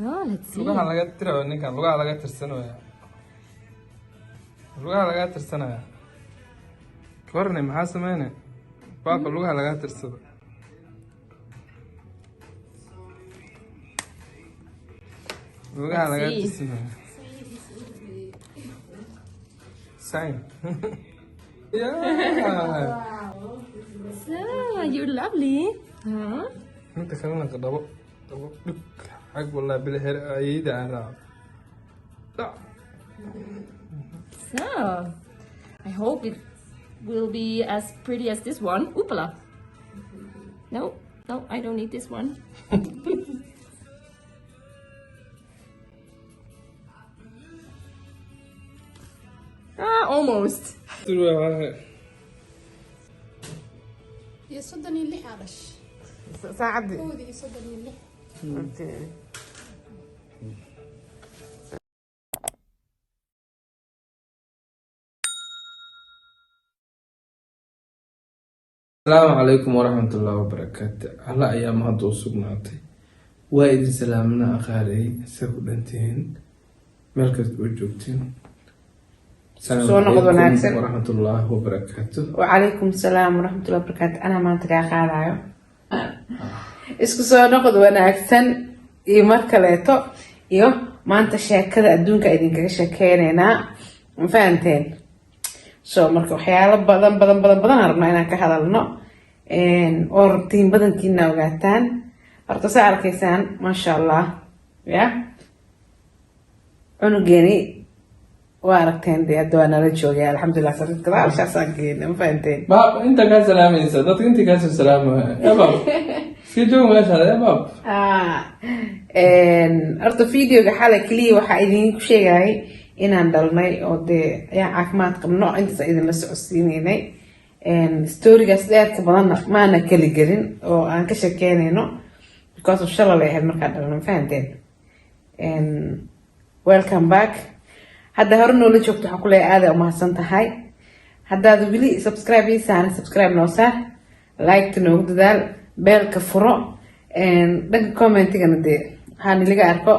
Oh, let's see. lugaha laga tirayo ninkan lugaha laga tirsanaya korne maxaa sameynay baaka lugaha laga tirsado lugaha laga tirsanaya sign yeah So, you're lovely. Huh? انت خلينا دبو دك حق والله بالهر ايد انا لا So, I hope it will be as pretty as this one. Oopala. No, I don't need this one. Almost. يا صدني اللي حارش ساعدي. كودي صدني اللي السلام عليكم ورحمة الله وبركاته الله أيام هذا وصبناتي وايد سلامنا أخالي سكولنتين ملكة وجوبتين السلام عليكم ورحمة الله وبركاته وعليكم السلام ورحمة الله وبركاته أنا ما أنتقى خالعيو isku soo noqod wanaagsan iyo mar kaleeto iyo maanta sheekada adduunka idinkaga sheekeynaynaa ma fahanteen soo marka waxyaalo badan rabnaa inaan ka hadalno oo rabtiin badankiina ogaataan horta saa arkaysaan maasha allah ya cunugeeni waa aragteen dee hadda waa nala joogay alxamdulilah sarirkada halkaasaan geena ma fahanteen baab inta kaa salaamaysa dadka intii kaasoo salaamaya ya baab iska joog meeshaada ya baab horta videoga xalay keliya waxaa idinku sheegayay inaan dhalnay oo dee ayaan caafimaad qabno intaas idinla socodsiineynay storygaas dheerka badanna maana keli gelin oo aan ka sheekeynayno because of shalal ay ahayd markaan dhalno ma fahanteen welcome back hadda hore noola joogto waxaan ku leeyahay aada umahadsan tahay haddaad weli subscribe ii saaran subscribe noo saar like-ta noogu dadaal beelka furo dhanka commentigana dee waxaan ilaga arko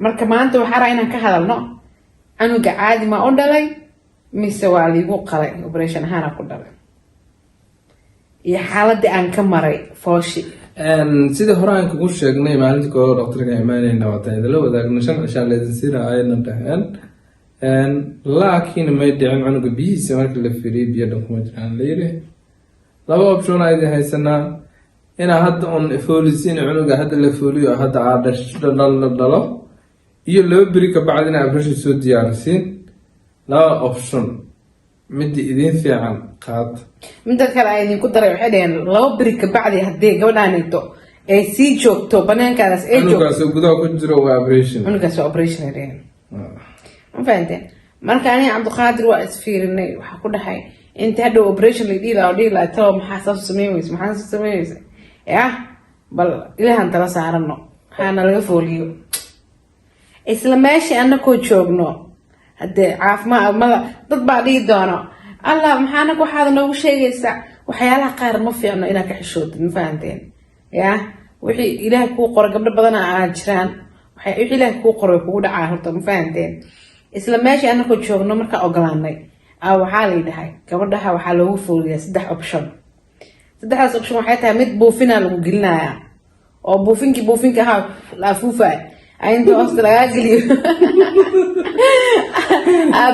marka maanta waxaa raa inaan ka hadalno canuga caadi ma u dhalay mise waa liigu qalay operation ahaana ku dhalay iyo xaaladii aan ka maray fooshi sida hore aan kugu sheegnay maalintii kooda dhaktarka imaanayna waatan idinla wadaagna 5 cishaan leedin sida ayna dhaheen laakiin may dhicin cunuga biyihiisa markii la firiyay biyo dhan kuma jiraan la yiri laba option ay haysanaa inaa hadda on foolisiin cunuga hadda la fooliyo hadda dhalo iyo laba beri ka bacdina abrashi soo diyaarsiin laba option midi idin fiican qaad midda kale ay idinku daray waxay dhaheen laba beri ka bacdi haddii gabadhaanito ay sii joogto banaankaadaas ay joogto cunugaas gudaha ku jiro waa operation cunugaas waa operation ay dhaheen ma fahanteen marka aniga cabdiqaadir waa isfiirinay waxaa ku dhahay inta hadhow operation la dhihi lahaa talo maxaa saas sameynaysa yah bal ilahan tala saarano waxaana laga fooliyo isla meeshii anakoo joogno haddee caafimaad mada dad baa dhihi doono allah maxaa anaga waxaad noogu sheegaysaa waxyaalaha qaar ma fiicno inaad ka xishootid ma fahanteen yah wixii ilaahay kuu qoro gabdho badana aa jiraan wixii ilaahay kuu qoro way kugu dhacaa horta ma fahanteen isla meeshii anakoo joogno markaa ogolaanay waxaa la dhahay gabadhaha waxaa loogu fooliyaa 3 option 3daas option waxay tahay mid buufinaa lagu gelinayaa oo buufinki ahaa la afuufay inta hoosta lagaa geliyo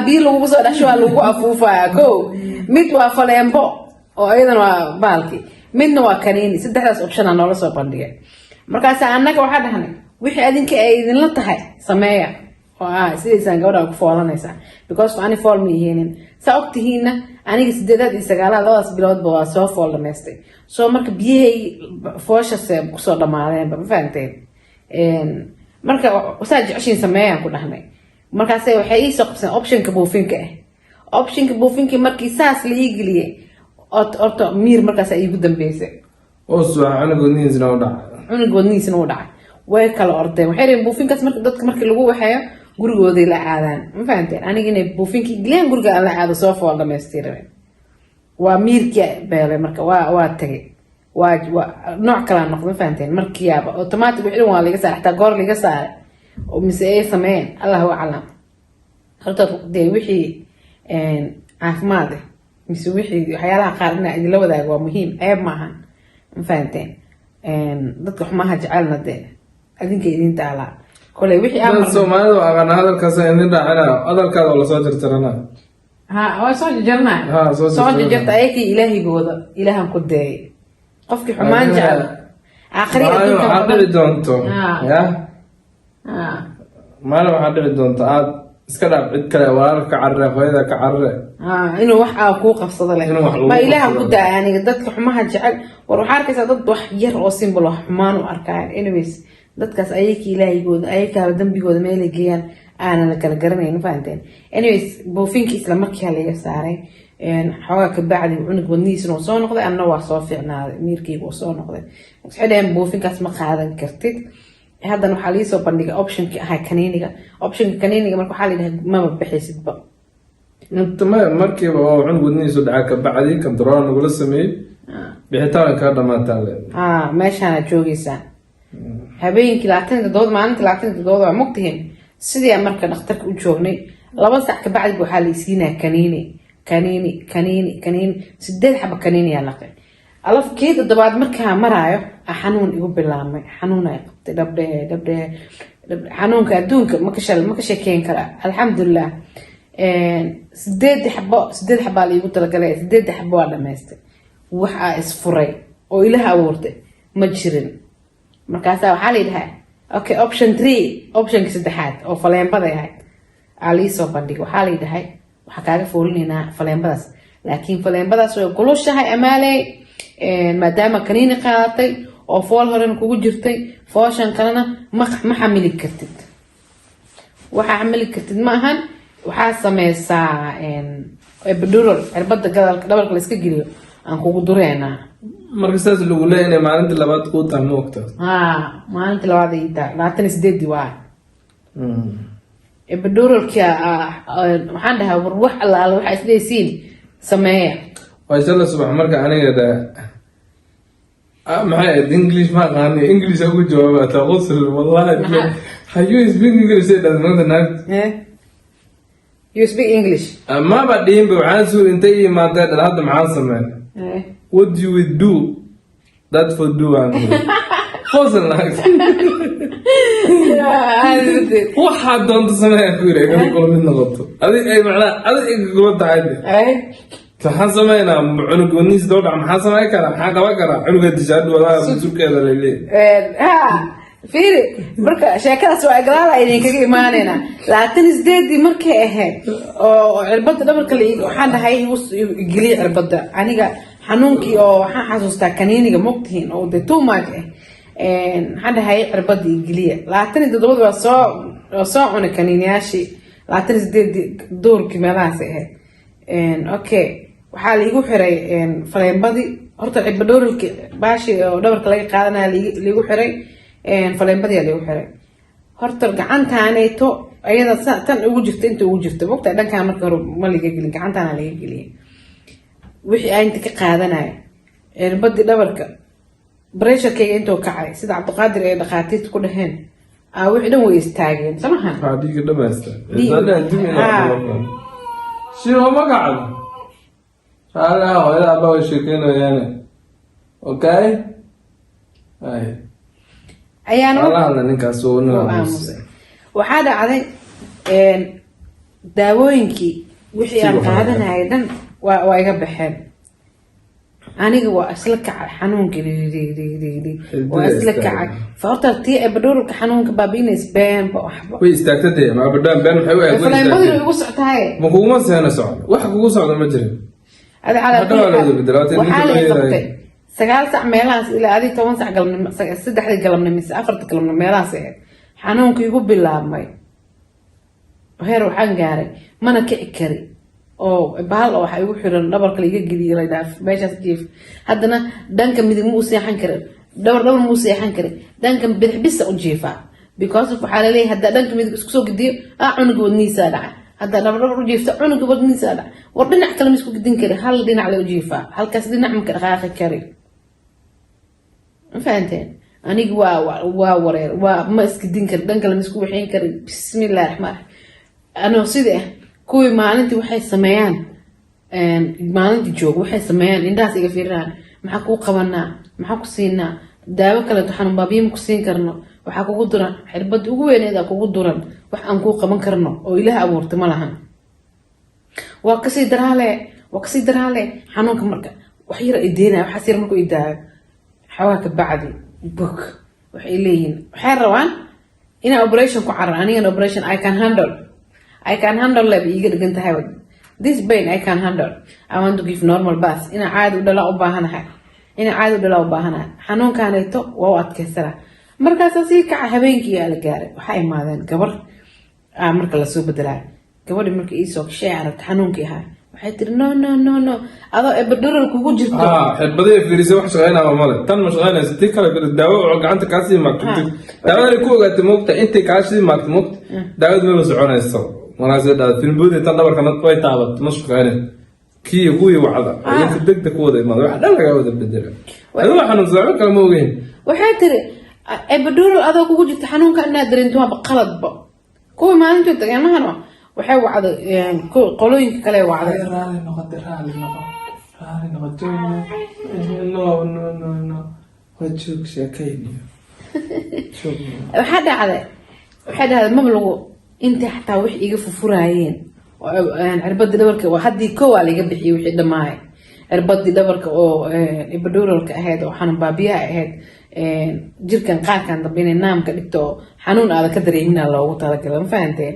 bii lagugu soo dhasho waa lagu afuufaya ko mid waa faleembo oo iyadan waa baalki midna waa kaniini 3daas option aa noola soo bandhigay markaas annaga waxaa dhahnay wixii adinka ay idinla tahay sameeya oo sidaysaan gabadha ku foolanaysaa because ani fool ma yihiinin saa ogtihiina aniga 8 iyo 9 labadaas biloodba waa soo fool dhamaystay soo marka biyahay fooshase kusoo dhamaadeenba ma fahanteen marka wasaa jeceshiin sameeyaan ku dhahnay markaas waxay ii soo qabseen optionka buufinka markii saas la ii geliyay orto miir markaas ay igu dambeysay oo soo cunugoodniisna u dhacay way kala ordeen waxay rabeen buufinkaas marka dadka markii lagu waxeeyo gurigooday la aadaan ma fahanteen aniga inay buufinkii geliyaan guriga aan la aado soo fool dhamaystireen waa miirkii beelay marka waa tagay نوع كلام نقول فهمتين مركيابة أوتوماتيك وحلو ولا يقصر حتى قار اللي قصر ومسألة سمين الله هو أعلم هرتا دي وحي عارف ماذا مسوي وحي حيالها قارنا إن لو ذا هو مهم عيب معها فهمتين ضد حماها جعلنا ده أدين كيدين تعالى كل وحي أمر سو ما هذا الكاسة إننا على هذا الكذا ولا صادر ترنا ها هو صادر جرنا ها صادر جرت أيكي إلهي جودا إلههم كداي قفك حمان جعل آخرين أدين كمان دونتو يا ما له حد دونتو عاد iskadaaf cid kale walaalka carre hooyada ka carre inuu wax aa ku qabsado leh ma ilaaha ku daa yani dadka xumaha jecel war waxa arkaysa dad wax yar oo symbol wax xumaan u arkaan anyways dadkaas ayay ilaahigooda ay ka dambigooda meel ay geeyaan aanan la kala garanayn fahanteen anyways boofinki isla markii laga saaray xoogaa ka bacdi cunug wadnihiisa oo soo noqday anna waa soo fiicnaaday miirkaygu soo noqday waxay boofinkaas ma qaadan kartid هذا نحلي سو بندق option هاي كنينيجا option كنينيجا مركو حالي ده ما بحسد بقى انت ما مركي وعند ودني سدعك بعدين كم دران ولا سمي بحتى كذا ما تعلم ماشي انا جوجي سان هبين كلاتين دود ما انت كلاتين دود مقتهم سيدي مركا نختك وجوغني لبا ساعه كبعد بو حالي سينا كنيني سديد حبه كنيني يا لقي alaf keeda dabaad markaa maraayo xanuun igu bilaabmay xanuun ay qabtay dabdhe xanuunka adduunka ma ka sheekeyn kara alxamdulilah sideed xabo la igu talagalay sideed xabo waa dhamaystay waxa isfuray oo ilaah abuurtay ma jirin markaasa waxaa la yidhahaa okay option 3 optionka saddexaad oo faleembada ahayd ali soo bandhig waxaa la yidhahay waxaa kaaga foolinaynaa faleembadaas laakiin faleembadaas way kulushahay amaaley maadaama kaniini qaadatay oo fool horena kugu jirtay fooshan kalena ma xamili kartid waxa xamili kartid ma ahan waxaa sameysaa epidural cirbada gadalka dhabarka la iska geliyo aan kugu dureynaa marka saas lagu leeyahay maalintii labaad ku tahay moogta maalintii labaad ay tahay 28 waa epiduralka waxaan dhahaa war wax alla waxa isleeysiin sameeya وأجل صباح مركا أنا كده معايا English ما قاني English أقول جوابات أغسل والله how you speak English ده ما تناك you speak English ما بعدين بعانسو أنتي ما ده هذا معاصم what do you do that for do أنا غسل ناك واحد دون تصنع كورة يقول منه غلط هذه أي معنى هذه غلط عادي maxaan sameynaa cunug wadnihiisa doo dhaca maxaa sameyn karaa maxaa qaban karaa cunuga dishaad wadaa masuulkeeda laleeyahay fiiri marka sheekadaas waa igraala idinkaga imaanayna 28 markay ahayd oo cirbada dhabarka la waxaan dhahay geliya cirbada aniga xanuunkii oo waxaan xasuustaa kaniiniga mogtihiin oo de too much waxaan dhahay cirbada geliya 27 waa soo cunay kaniiniyaashii 28 doorkii meelahaas ahayd okay waxaa liigu xiray faleembadii horta cirbadhooralki baashi oo dhabarka laga qaadanaya liigu xiray faleembadii liigu xiray horta gacantaanayto ayada tan ugu jirta inta ugu jirta mogta dhankaan marka hore ma liga gelin gacantaana laga geliyay wixii aan inta ka qaadanaya cirbadii dhabarka pressurekeyga intuu kacay sida cabdiqaadir ee dhakhaatiirta ku dhaheen wixii dhan way istaageen samahan dhiiga dhamaysta شنو ما قاعد هذا هو هذا أبغى شكله يعني أوكي هاي أيانو الله نكاسونه وحدا على داوينكي وحي قاعدنا أيضا ويقبحين أنا جوا أسلك على حنون كذي وأسلك على فأرتي بدور كحنون كبابين إسبان بأحبه ويستكتد ما بدأ بين حيوان فلا يبغى يوسع تاي ما هو ما سهل سؤال واحد يوسع لما جري هذا على وحالي قبتي سجال ساعة ميلاس إلى هذه 8 ساعة قلنا 6 قلنا من 4 قلنا ميلاس حنون كيقول بالله ماي وهي روحان قاري ما أنا كأكري oo bahal oo waxa igu xiran dhabarka la iga geliyo la dhaaf meeshaas jiif haddana dhanka midig muu seexan karin dhabar muu seexan karin dhanka bidix bis u jiifa because waxa la leeyahay hadda dhanka midig isku soo gidiyo cunuga wadniisa dhaca hadda dhabar u jiifta cunuga wadniisa dhaca war dhinac kale ma isku gidin kari hal dhinac la u jiifa halkaas dhinac ma ka dhaqaaqi kari fahanteen aniga waa wareer waa ma iska din kar dhan kale ma isku waxayn kar bismillaah raxmaan anoo sida kuwii maalintii waxay sameeyaan maalintii joog waxay sameeyaan indhaas iga fiiraan maxaa kuu qabanaa maxaa ku siinaa daawo kale xanuun baabiye ma ku siin karno waxaa kugu duran xirbad ugu weyneeda kugu duran wax aan kuu qaban karno oo ilaah abuurtay ma lahan waa kasii daraale xanuunka marka wax yar ideena waxaas yar markuu idaayo xawaa ka bacdi book waxay leeyihiin waxay rabaan inaa operation ku carar anigana operation I can handle lab iiga dhigan tahay this pain I can handle I want to give normal birth inaa caadi u dhala u baahanahay xanuunkaaneeto waa u adkaysana markaasa sii kaca habeenkii aa la gaaray waxaa imaadeen gabar marka lasoo bedelaa gabadhi marka iisoo gashay aragta xanuunkii ahaa waxay tiri no adoo epidural kugu jirto xidbadii fiirisay wax shaqeynaa male tan ma shaqeynaysa tii kale daawo oo gacanta kaa sii maagto daawada ku ogaatay moogta intay kaa sii maagto moogta daawada maba soconayso markaas dhada filmboodi tan dhabarkana way taabat ma shaqeynay kii kuwii wacda inta degdeg ku wada imaada wax dhan lagaa wada bedela adoo xanuunsan kale ma ogeyn waxay tiri epidural adoo kugu jirta xanuunka inaad dareento waaba qaladba kuwii maalintii tagayamahano waxay wacday qolooyinka kale wacday raali noqo no wajoog sheekayniyo waxaa dhacday maba lagu intii xataa wax iga fufuraayeen cirbadii dhabarka haddii kowaa laga bixiyay wixii dhammaay cirbadii dhabarka oo epiduralka ahayd oo xanuun baabiyaha ahayd jirkan qaarkan dambe inay naamka dhigto oo xanuun aada ka dareemina loogu talagala ma fahanteen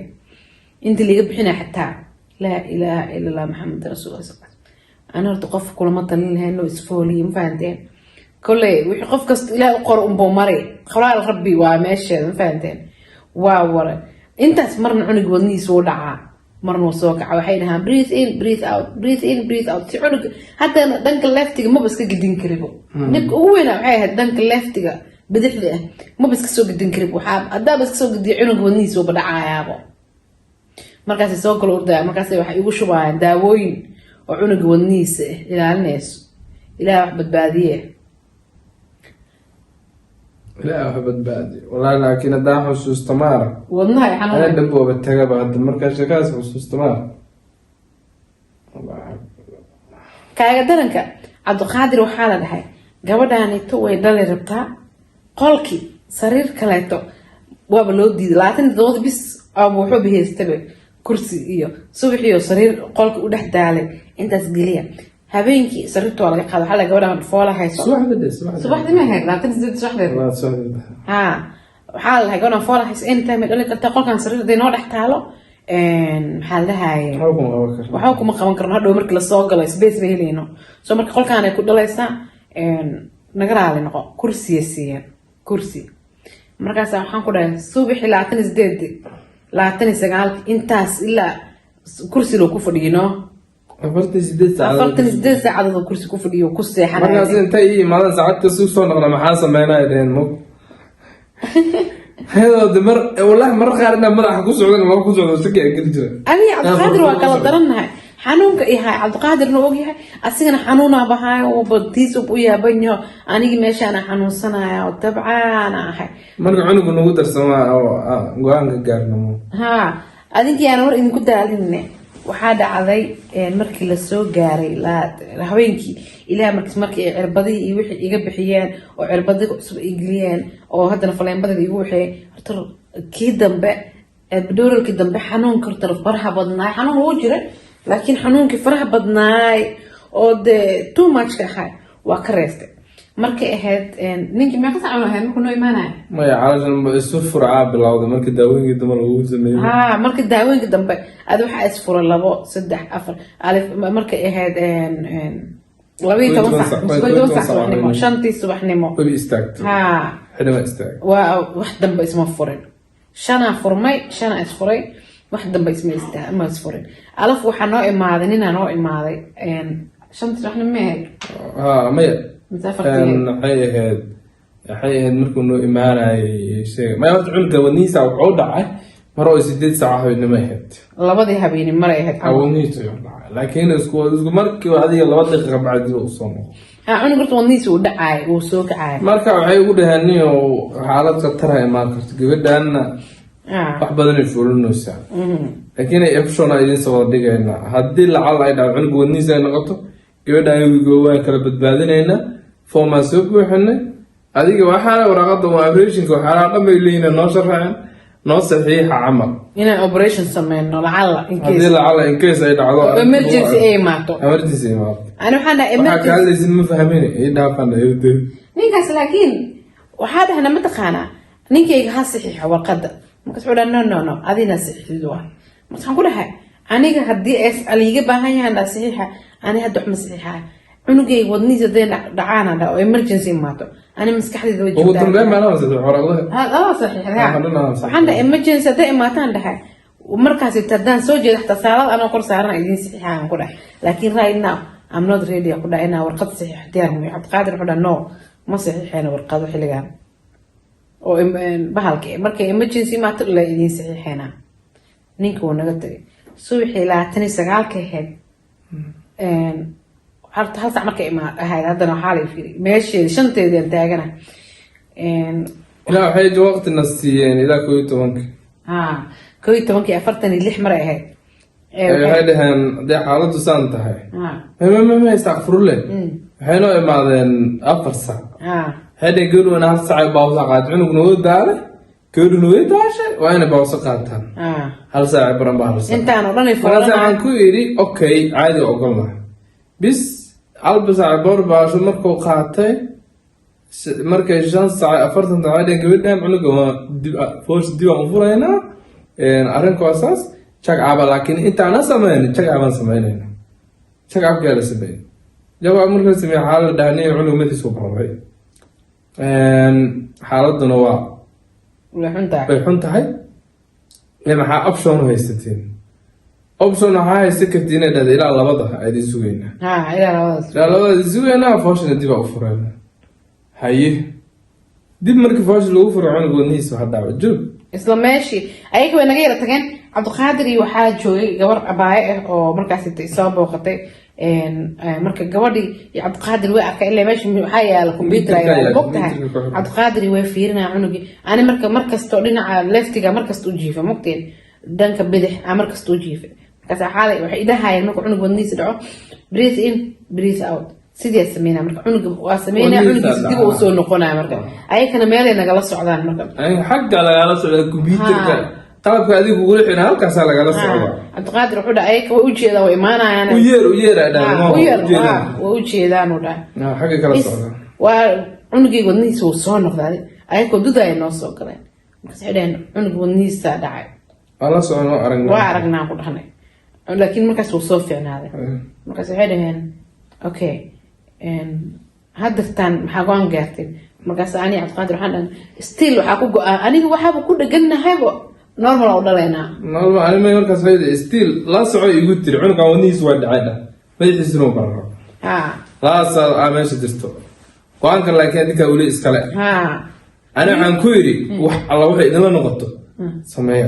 intii laga bixina xataa laa ilaaha ila allah maxamed rasuul ana horta qof kulama talin lahayn loo isfooliye ma fahanteen kolley wixii qof kasta ilaah u qoro unbuu maray khalaal rabbi waa meesheeda ma fahanteen waa wara intaas marna cunug wadnihiisa u dhacaa marna uu soo kaca waxay dhahaan breathe in breathe out si cunug haddana dhanka leftiga maba iska gedin karibo dhibka ugu weynaa waxay ahayd dhanka leftiga bidixda ah maba iska soo gedin karibo haddaaba iska soo gediya cunug wadnihiisa uba dhacayaabo markaasay soo kala ordaya markaas waxay igu shubayaan daawooyin oo cunuga wadnihiisa ilaalinayso ilaah wax badbaadiye ilaah wax badbaadiye walaa laakiin haddaan xusuusta maara wadnaha ana dhabooba tagaba hadda markaa sheekaas xusuusta maara kaaga daranka cabdiqaadir waxaa la dhahay gabadhaanito way dhali rabtaa qolkii sariir kaleeto waaba loo diiday 27 bis wuxuu bihaystaba kursi iyo subaxiyo sariir qolka u dhex daalay intaas geliya habeenkii sariirta waa laga qaado waxaa la gabadhaan foola hayso subaxdii ma ahayd 28 subaxdeed waxaa la dhahay gabadhaan foola hayso anytime ay dhali kartaa qolkan sariir haday noo dhex taalo maxaa la dhahaye waxba kuma qaban karno hadhow markii lasoo galo space ba helayno soo marka qolkaan ay ku dhalaysaa naga raali noqo kursiya siiyeen kursi markaas waxaan ku dhahay subaxi 28 intaas ilaa kursi loo ku fadhiyino 48 saacadood kursi ku fadhiyo ku seexanay markaas intay imaadaan saacad ka soo noqona maxaa sameynaa ideen mo هذا مر والله مرة خارنا مرة حكوا سعودنا ما حكوا سعودنا سكي أكل جرا أنا عبد القادر وكلا درنها حنونك إيه هاي عبد القادر نوجيها أصلا حنونا بهاي وبديس وبويا بنيو أنا ماشي أنا حنون سنة وتبعنا هاي مرة عنق نقدر سما أو قوانك قارنا مو ها أديك أنا ور إن كنت أعلن وحدا عذي مركي للسوق جاري لا هوينكي إلى مركي عربضي يروح يجيب حيان وعربضي قصب إجليان أو هذا الفلان بدل يروح تر كيدا بق بدور كيدا بق حنون كرتر فرحة بدناي حنون وجرة لكن حنون كفرحة بدناي أو ده تو ماتش كحاي وكرست مركي هاد نيجي ما قصة عمله هاد ممكن يمانع ما يعرف السفر عاب بالعوضة مركي داوين قدام الوجود زميل مركي داوين قدام بق هذا واحد أسفر اللبو صدق أفر ألف مركي هاد لبي توسع نمو شنتي صبح نمو كل استاكت حينما استاك واحد دم اسمه فرن شنا فرمي شنا اسفري واحد دم اسمه ما اسفرين ألف وحنا إمادنين أنا إمادي شنتي صبح نمو مية مسافر حي هاد مركو إنه إمانة شيء ما يوضع عنك ونيسة وعودة مرة 6 ساعة إنما هاد لبضي هبيني مرة هاد ونيسة لكن اسكو مركو هذه لبضي بعد يوصلوا عنق قلت ونيس ودعاي وسوق عاي marka waxay ugu dhaheen oo xaalad khatar ah imaan karto gabadhaana wax badan ay fulinaysaa laakiin ay option ay idin soo dhigayna haddii lacal ay dhaco cunug wadniisa ay noqoto gabadha ay waan kala badbaadinayna forma soo buuxinay adiga waxaa waraqada operationka waxaa dhamay leeyna noo sharxaan noo saxiixa camal ina operation sameyno lacala in case ay dhacdo emergency ay maato ana waxaan emergency ka laasim ma fahmin ay dhaafan ayuu ninkaas laakiin waxaa dhahna ma taqaana ninkayga ha saxiixa warqada markaas wuxuu dhahay no adina saxiixdo markaas waxaan ku dhahay aniga haddii aliga baahan yahay saxiixa ani hadda wax ma saxiixa cunugay wadniisa deen dhacaana dha oo emergency maato ani maskaxdayda way joogtaa ugu dambeyn ma laha saxiix warqada saxiixda waxaan dhahay emergency hadday imaataan dhahay markaas haddaan soo jeeda xataa saalad anoo kor saaran idin saxiixaan ku dhahay laakiin right now I'm not ready ku dhahay inaa warqad saxiix diyaar mu Cabdiqaadir wuxuu dhahay no ma saxiixeena warqado xilligan oo bahalka markay emergency maato la idin saxiixeena ninka uu naga tagay subaxii 29 ka ahayd hal sac markay ahayd haddana waxaa la fiiri meesheeda shanteedii aan taagana ilaa waxay waqtina siiyeen ilaa 11 11 46 mar ay ahayd waxay dhaheen hadday xaaladdu saan tahay ma istakfirule waxay noo imaadeen 4 sac waxay dhaheen gabadhu hal sac ay baawsa qaad cunugna wuu daale gabadhuna way daashay waa inay baawsa qaataan hal sac baran baa hal sac intaan oo dhan ay waxaan ku yidhi okay caadi ogolnahay bis albasac boor baasho markuu qaatay markay 5 sac 40 daqiiqo gabadhan cunuga waa force dib aan furaynaa arrinku asaas chagcaba laakiin intaana sameyn chagcaban sameynayna chagcab gaar sameey jawaab markaa sameey xaalad dhahnay cunug madiis u baray xaaladuna waa way xun tahay maxaa option haysateen option waxaa haysta kartiin inaad dhahda ilaa labada aydin sugaynaa ilaa labada aydin sugaynaa fooshina dib aa u furayna haye dib markii foosh lagu furo cunug wadnihiisa waxa dhaawac joog isla meeshii ayaga way naga yara tageen Cabdiqaadir iyo waxaa joogay gabar abaaye ah oo markaas intay soo booqatay marka gabadhii iyo Cabdiqaadir way arkay ilaa meeshii waxaa yaala computer ay bogtahay Cabdiqaadir way fiirinaa cunugii ani markasto dhinaca leftiga markasto u jiifa mugteen danka bidix markasto u jiifa markaas xaalay waxay idahayeen marka cunug wadnihiisa dhaco breathe in breathe out sidii sameeyna marka cunuga waa sameeyna cunuga dib u soo noqonaa marka ayakana meelay nagala socdaan marka ay xagga lagala socdo computerka qalabka adigu ugu xidhan halkaas lagala socdo Cabdiqaadir wuxuu dhahay ayaka u jeeda way imaanayaan u yeer u jeedaan u dhahay xagga kala socdo waa cunugii wadnihiisa uu soo noqday ayakoo dudaay noo soo galeen markaas xidhan cunug wadnihiisa dhacay ala socno aragnaa ku dhahnay laakiin markaas uu soo fiicnaaday markaas waxay dhaheen okay haddartaan maxaa go-aan gaartay markaas ani Cabdiqaadir waxaan dhahay still waxaa ku go-aan aniga waxaaba ku dhegannahayba normal u dhalaynaa normal ani markaas hayda still la soco igu tiri cunuga wadnihiisa waa dhacayda madaxiisuna u bararo la meesha jirto go-aanka laakiin adinka weli iskale ani waxaan ku yidhi wax alla waxay idinla noqoto sameeya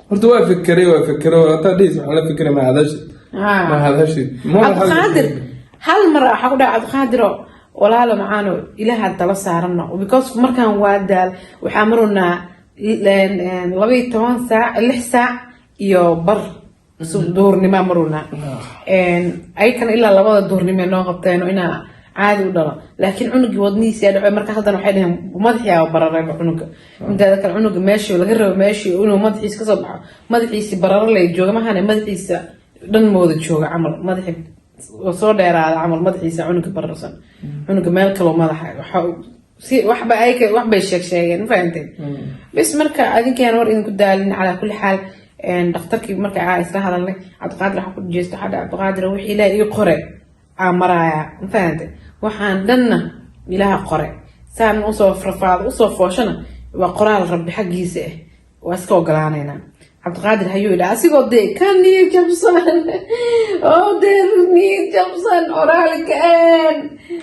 horta waa fikiray hataa dhiis waxaa la fikiray ma hadashi Cabdiqaadir hal mar waxa ku dhaca Cabdiqaadir walaalo macaano ilaaha tala saarano because markaan waa daal waxa maruna 12 saac 6 saac iyo bar duhurnimo maruna ay kan ilaa labada duhurnimo noo qabteen ina caadi u dhalo laakiin cunugii wadnihiisa dhacay marka haddana waxay dhaheen madaxiisa bararay cunuga inta kale cunuga meeshii laga rabo meeshii inuu madaxiisa ka soo baxo madaxiisa bararay lay jooga mahane madaxiisa dhan mooda jooga camal madaxi soo dheeraada camal madaxiisa cunuga bararsan cunuga meel kale madaxa waxa si waxba ay waxbay sheegeen ma fahanteen bas marka adinkaan war idinku daalin ala kulli xaal dhakhtarkii marka ay isla hadalnay Cabdiqaadir waxa ku jeesto hada Cabdiqaadir wixii ilaahay ii qore amaraya ma fahanteen waxaan dhanna ilaaha qore saan u soo farfaado u soo fooshana waa qoraal rabbi xaqiisa ah waa iska ogolaanayna Cabdiqaadir hayuu ilaa asigoo de kan niyo jabsan oo de niyo jabsan oraalkaan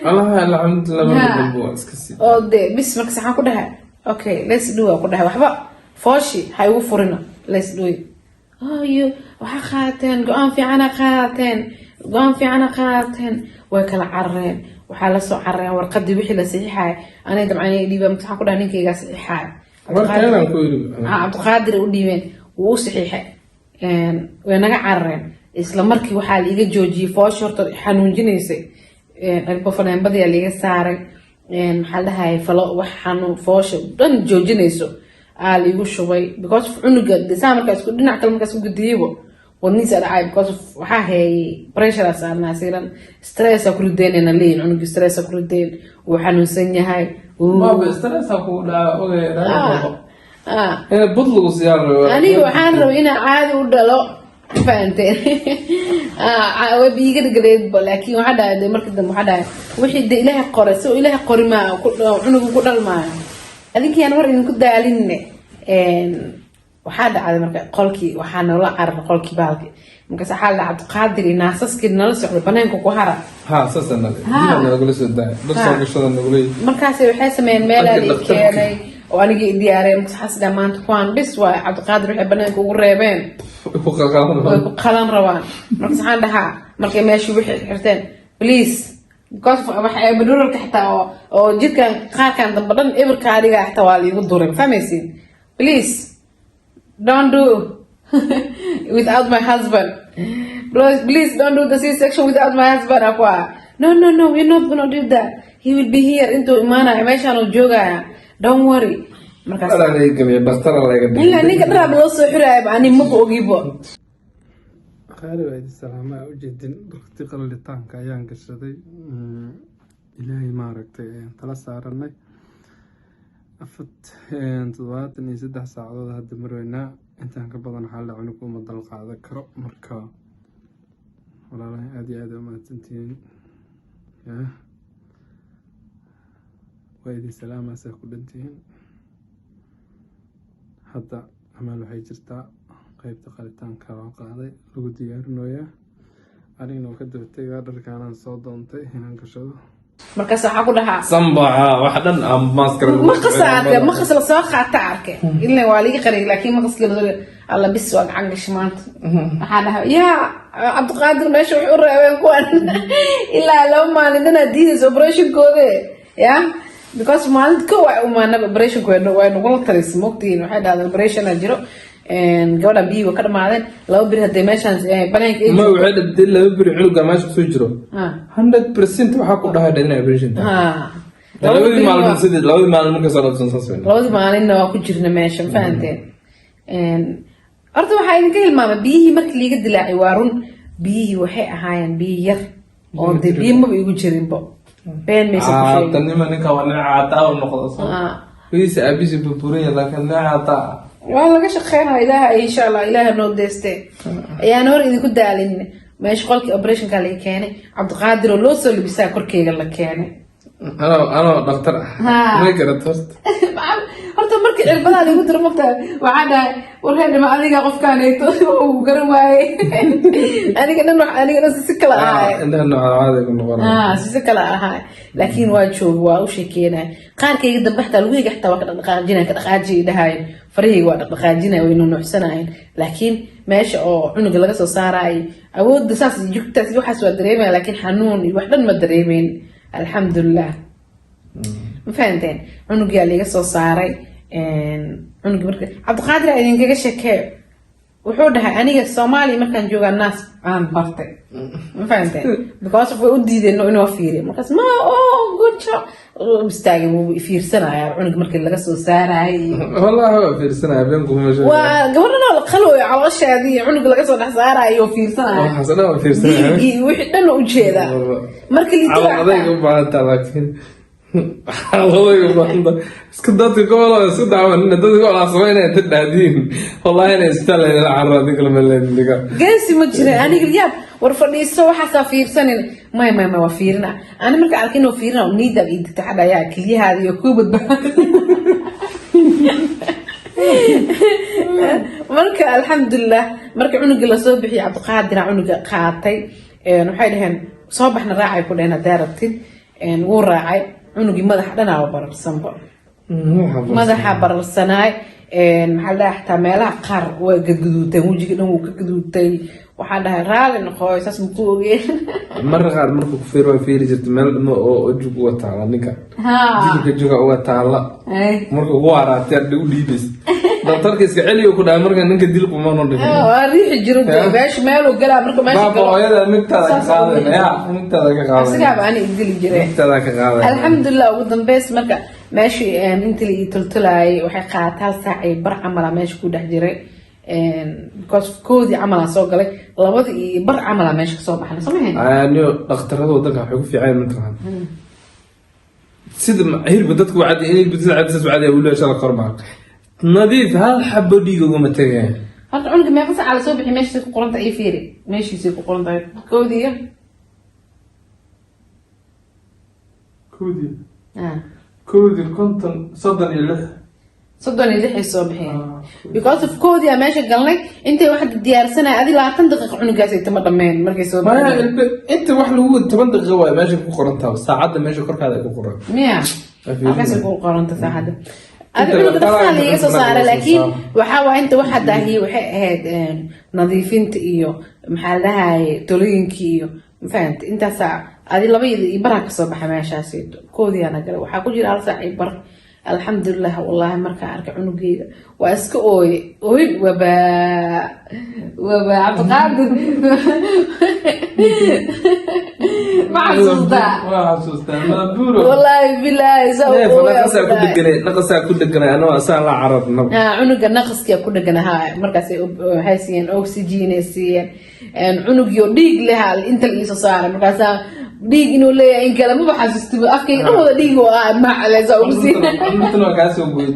Allah alhamdulillah iska si oo de bis marka saxan ku dhahay okay let's do ku dhahay waxba fooshi hay ugu furina let's do you waxa qaateen go'aan fiican qaateen way kala carareen waxaa la soo carareen warqadii wixii la saxiixay anay dabcan ay dhiibeen maxaa ku dhahay ninkayga saxiixay Cabdiqaadir u dhiibeen wuu u saxiixay way naga carareen isla markii waxaa la iga joojiyay foosh horta xanuunjinaysay alba fanaanbadii la iga saaray maxaa la dhahay falo wax xanuun foosha dhan joojinayso aa la igu shubay because cunuga desaa markaas ku dhinac kale markaas ku gudiyaybo wadniisa dhacay because waxaa hayay pressure saarnaa siiran stress ku rideynayna leeyin cunuga stress ku rideyn uu xanuunsan yahay ما بسترس أقول أنا بطلق سيارة aniga waxaan rabay inaan caadi u dhalo fahanteen way biiga dhigaleedba laakiin waxaa dhahay markii dambe waxaa dhahay wixii de ilaahay qoray si ilaahay qori maa cunuga ku dhalmaayo adinkiyaan war idinku daalinne waxaa dhacday marka qolkii waxaa noola carar qolkii baalki markaas waxaa la Cabdiqaadir iyo naasaskii nala socday banaanka ku hara ها أساسا أنا نقول سوداء بس أقول شو نقول markaas waxay sameeyeen meel ay keenay oo anigii diyaareen maxas dhamaanta kuwan bis waa Cabdiqaadir waxay banaanka ugu reebeen way ku qalan rabaan markaas waxaan dhahaa markay meeshii wixii xirteen please because waxay badurka xitaa oo jidkan qaarkan dambe dhan eberka adiga xitaa waa la igu duray fahmaysiin please don't do without my husband please don't do the C-section without my husband aqua no we're not gonna do that he will be here into imana meeshaan uu joogaya don't worry markaas أنا ليك يا بختار الله يقدر ninka dharaab loo soo xiraayba ani ma ogibo خير بعد السلامة جدا رختي قلتان كأيان قشرتي إلهي ما ركتي تلا سارني أفت تضوات إني 6 ساعات هاد مروينا أنت كبضن حال عنكم مضلق هذا كرب مركا ولا لا هذه ما تنتين يا ويدي سلامة سيكون حتى عملوا حي جرتا qaybta qalitaanka loo qaaday lagu diyaarinayaa anigoo ka daba dharkaan soo doontay inaan gashado markaas waxa ku dhahaa صنبعة واحدة أم ماسكر ma qas la soo qaata arkay ilaa waa liga qaray laakiin ma qas la alla bis waa gacan gashmaanta waxa dhahaa yaa Cabdiqaadir meesha wuxuu reebeen kuwan ilaa loo maalin diiday operation koode ya because maalin ko waa umaana operation koode waa nagu taris moqtiin waxa dhahday operation jiro gabadha biyo ka dhamaadeen laba bir haday meeshan banaanka ma waxay dhadin laba bir culuga meesha soo jiro 100% waxa ku dhahay dhanaa operation labadii maalin marka soo rabsan saasay labadii maalin waa ku jirna meesha fahanteen horta waxaa idinka hilmaamay biyihii markii liiga dilaacay waa run biyihii waxay ahaayeen biyo yar oo de biyo maba igu jirinbo been maysa ku sheegay tanima ninka waa caata oo noqdo wiisa abisi buburin laakiin caata waa laga shaqeynaa ilaaha insha Allah ilaaha noo deestay ayaan hor idinku daalin meesha qolkii operationka la keenay Cabdiqaadir oo loo soo libisaa korkeyga la keenay أنا دكتور ما قرأت horta markii cirbada lagu diro maqta waxa dhahay warheed ma adiga qofkaanayto uu garan waayay aniga si kala ahay عندنا عادة كنا si kala ahay laakiin waa joog waa u sheekeynaa qaarkayga dambe xataa lugiga xataa waa ka dhaqaajinay dhahay farihii waa dhaqaajinay way nuuxsanayeen laakiin meesha oo cunuga laga soo saaray awoodda saas jugtaas waxaas waa dareemay laakiin xanuun iyo wax dhan ma dareemeyn alxamdulillah ma fahanteen cunugaa laga soo saaray cunugi marka Cabdiqaadir idinkaga sheekee wuxuu dhahay aniga Soomaaliya markaan joogaa naas aan bartay ma fahanteen because of u diideen inuu fiiriyo markaas ma good job istaagay wuu fiirsanaya cunuga markii laga soo saaray والله هو فيرسنا بينكم مش waa gabadhana la qalooy calooshaadii cunuga laga soo dhex saarayo fiirsanaya حسنا هو فيرسنا wixii dhan u jeeda markii liitaa عوضي وبعد لكن عوضي وبعد اسكدت كولا اسكت عمل دد كولا سوينا تدادين والله انا استلى العرض ديك لما اللي geesi ma jira aniga yaab war fadhiiso waxa saa fiirsanin ma waa fiirina ana marka arkin oo fiirina oo niida ii digta xada yaa kaliyahaada iyo ku badbaa marka alxamdulillah marka cunuga la soo bixiyay Cabdiqaadir cunuga qaatay waxay dhaheen soo baxna raacay ku dhaheen daarabtid wuu raacay cunugii madaxa dhanaa bararsanba madaxa bararsanaay maxaa dhahay xataa meelaha qaar waa gadgaduuteen wejiga dhan wuu ka gaduutay waxaa dhahay raali noqoy saas ma ku ogeen marka qaar markuu ku fiiro way fiiri jirta meel dhimo oo jug uga taala ninka jilka juga uga taala marka ugu waraatay aad u dhiibays daktarka iska celiyo ku dhahay marka ninka dil qumano dhigay waa riixi jiro meesh meel uu galaa marka meesha baba hooyada nigtada ka qaaday nigtada ka qaaday asigaa baan idili jiray nigtada ka qaaday alxamdulillah ugu dambeys marka meeshii inta la ii tultulaayay waxay qaataa hal saac iyo bar camal meesha ku dhex jiray because koodii camal soo galay labadii iyo bar camal meesha kasoo baxnay samayn aaniyo dhakhtarada wadanka waxay ku fiican mataqaan sida hirba dadku wacdi inay bedel cadis wacdi ay walaasha la qormaa nadiif hal xabo dhiiga uga tagay horta cunuga meeqa saac la soo bixi meesha ku qoranta ay fiiri meeshiisii ku qoranta koodii koodii konton 36 36 soo bixiyeen because of koodii aan meesha galnay intay wax diyaarsanay adi 20 daqiiqo cunugaas ay tama dhameen markay soo bixiyeen inta wax lagu 10 daqiiqo way meesha ku qorantaa saacada meesha korkaada ku qoran miya halkaas ku qoranta saacada adi cunuga dhaqaale iga soo saaray laakiin waxa waa inta waxa daahiye waxay ahayd nadiifinta iyo maxaa la dhahay tolooyinkii iyo fahamta intaas adi labayda iyo baraha kasoo baxa meeshaas koodii ana galay waxaa ku jira hal saac iyo bar alxamdulilah wallahi markaa arkay cunugeyga waa iska ooye waba cabdiqaadir ma xasuustaa wallahi bilaahi naqasaa ku dheganay anoo asaa la carabna cunuga naqaskia ku dhegana ha markaas waxay siiyeen oxygen ay siiyeen cunugio dhiig leha inta la iisoo saaray markaasaa dhiig inuu leeyahay in kale maba xasuustiba afkayga dhan wada dhiig oo macaleysa ugu siin kaasoo goy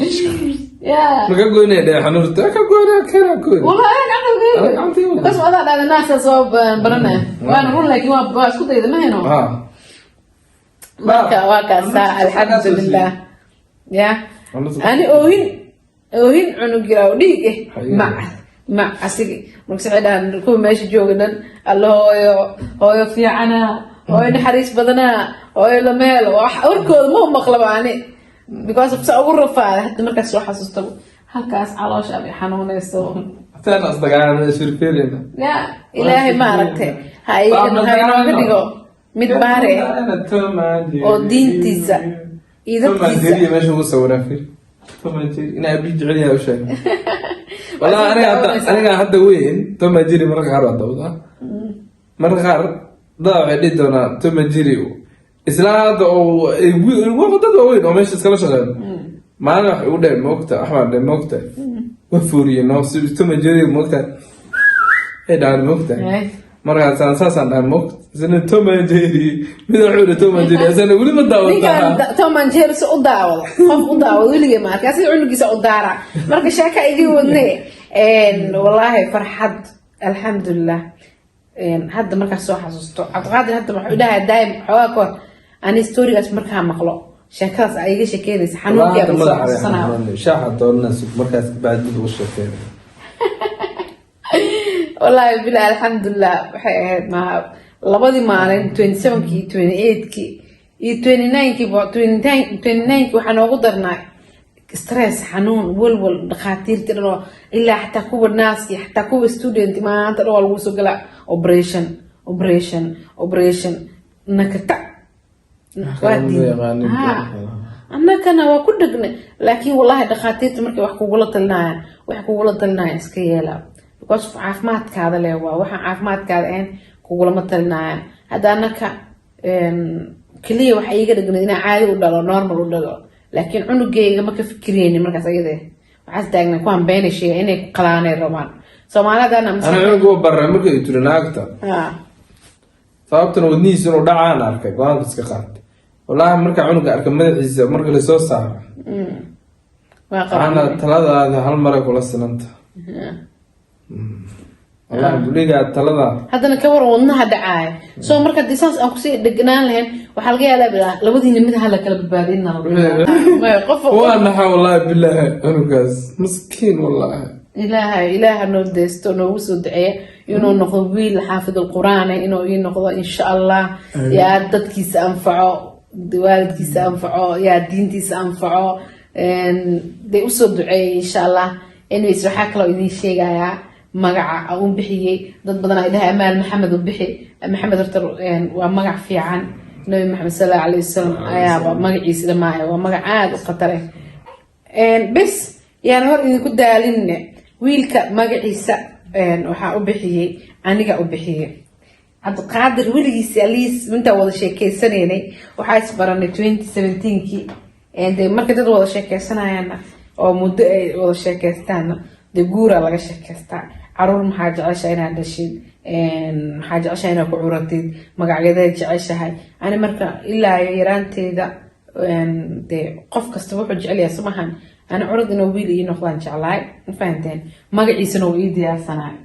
maka goynaya dhe xanuurta ka goynaa kena goyn wallahi gacanta kas wadaa dhada naasa soo baranaya waana run laakiin waa isku dayda ma heno marka waa kaasaa alxamdulilah ya ani oohin cunug yaraa oo dhiig mac asigi marka saxay dhahan kuwa meesha jooga dhan alla hooyo fiicana hooyo naxariis badanaa hooyo lameel warkooda ma maqlaba ani because of sa ugu rafaada hadda markaas soo xasuusta halkaas caloosha ay xanuunayso taas dagaal isfirfirina ya ilaahay ma aragtay hay ka dhigo mid baare oo diintiisa idabkiisa meesha ugu sawiran fir ina abdi jeceliyaa u sheeg wala aniga hadda weyn toma jiri marka qaar wadawda marka qaar daa waxay dhihi doonaa toma jiri islaada oo dad weyn oo meesha iskala shaqeyn maalin wax ugu dheer moogta axmed dhe moogta wa fuuriye noo si toma jiri moogta ay dhaan moogta markaas saasaan dhahay moogta isna toma jiri mid wuxuu toma jiri isna weli ma daawada toma jiri si u daawado qof u daawado weliga ma arkaas cunugiisa u daara marka sheeka idii wadnay wallahi farxad alxamdulillah hadda markaas soo xasuusto cabdiqaadir hadda wuxuu dhahay daim xoogaa koor ani storygaas markaa maqlo sheekadaas ay iga sheekeynaysa xanuunkii aan soo xasuusanaa shaaxa doonana markaas baadida u sheekeynay wallahi bilaa alxamdulillah waxay ahayd ma labadii maalin 27kii 28kii iyo 29kii 29kii waxaa noogu darnaa stress xanuun walwal dhakhaatiirta dhan oo ilaa xataa kuwa naaski xataa kuwa student maanta dhan waa lagu soo galaa operation nakata annakana waa ku dhegnay laakiin wallahi dhakhaatiirta markay wax kugula talinayaan iska yeelaa because caafimaadkaada le waa waxaan caafimaadkaada ahayn kugulama talinayaan hadda annaka keliya waxa iiga dhegnayd inaa caadi u dhalo normal u dhalo laakiin cunugeyga ma ka fikireynin markaas ayade waxaas taagna kuwaan beena sheega inay ku qalaanay rabaan soomaalidana ana cunugu barra marka ay tiri naagta sababtana wadnihiisa inuu dhacaan arkay go-aanka iska qaatay wallaahi marka cunuga arka madaxiisa marka lasoo saaro waxaana taladaada hal mare kula sinanta wallaahi buligaa talada haddana ka waran wadnaha dhacaaya soo marka hadii saas aan kusii dhegnaan lahayn waxaa laga yaabaa labadiina mid hala kala badbaadina waa naxa wallaahi bilaahi cunugaas maskiin wallaahi ilaaha noo deysto noogu soo duceeya inuu noqdo wiil xaafid alquraan inuu ii noqdo insha allah yaa dadkiisa anfaco waalidkiisa anfaco yaa diintiisa anfaco dee usoo duceeyay insha allah. anyways waxaa kaloo idin sheegayaa magaca uu bixiyey dad badan ay dhahay Amaal Maxamed u bixi. Maxamed horta waa magac fiican. Nabi Maxamed sallallahu alayhi wasallam ayaa magaciisa dhamaayo waa magac aad u khatar ah. bes yaan hor idinku daalin wiilka magaciisa waxaa u bixiyey aniga u bixiyey Cabdiqaadir weligiisa aliis inta wada sheekeysaneenay waxaa isbaranay 2017kii dee marka dad wada sheekeysanayaan oo muddo ay wada sheekeystaan dee guura laga sheekeystaa caruur maxaa jeceshahay inaad dhashid maxaa jeceshahay inaad ku curatid magacyadeed jeceshahay ani marka ilaa yaraanteeda dee qof kasta wuxuu jecel yahay samahan ana curad inuu wiil ii noqdaan jeclahay ma fahanteen magaciisana uu ii diyaarsanaay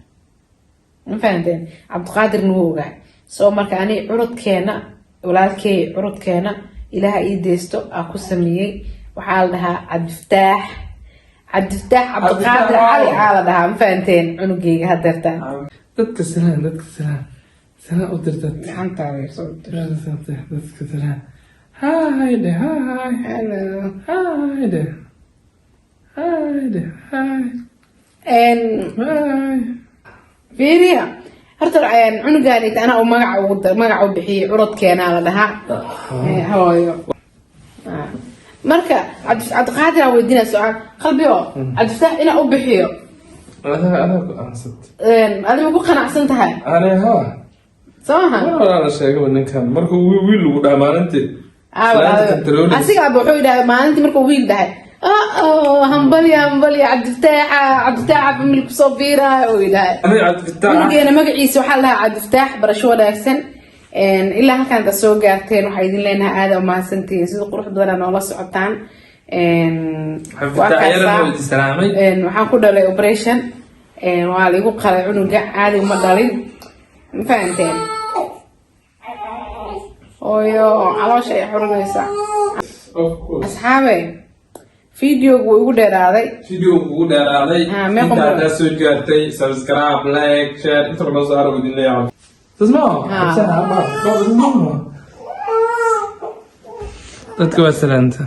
ma fahanteen Cabdiqaadirna wuu ogaa soo marka ani curadkeena walaalkay curadkeena ilaaha ii deesto aa ku sameeyey waxaa la dhahaa Cabdifataax Cabdiqaadir cali aa la dhahaa ma fahanteen cunugeyga hadeertaan dadka salaan u dirtad gacantaada soo dadka salaan hi de hi hello hi de hi fiiriya horta cunugaan ana uu magaca u bixiyey curadkeena la dhahaa hooyo marka Cabdiqaadir aan weydiinaa su'aal qalbiyo Cabdifataax inaa u bixiyo adiga ku qanacsan tahay sooha la sheegay ninkan markuu wiil lagu dhahay maalintii asiga wuxuu yidhahay maalintii markuu wiil dhahay hambalya Cabdifataax famil kusoo biiraya uu yidhahay cunugeena magaciisa waxaa la dhahaa Cabdifataax barasho wanaagsan ilaa halkaan inta soo gaarteen waxaa idin leenahay aada u mahadsantihiin sida quruxda badan noola socotaan waxaan ku dhalay operation waa la igu qalay cunuga caadi uma dhalin ma fahanteen hooyo caloosha ay xurinaysaa asxaabe videogu wuu igu dheeraaday intaa soo gaartay subscribe like share inta laga soo arko idin leeyahay dadka waa salaanta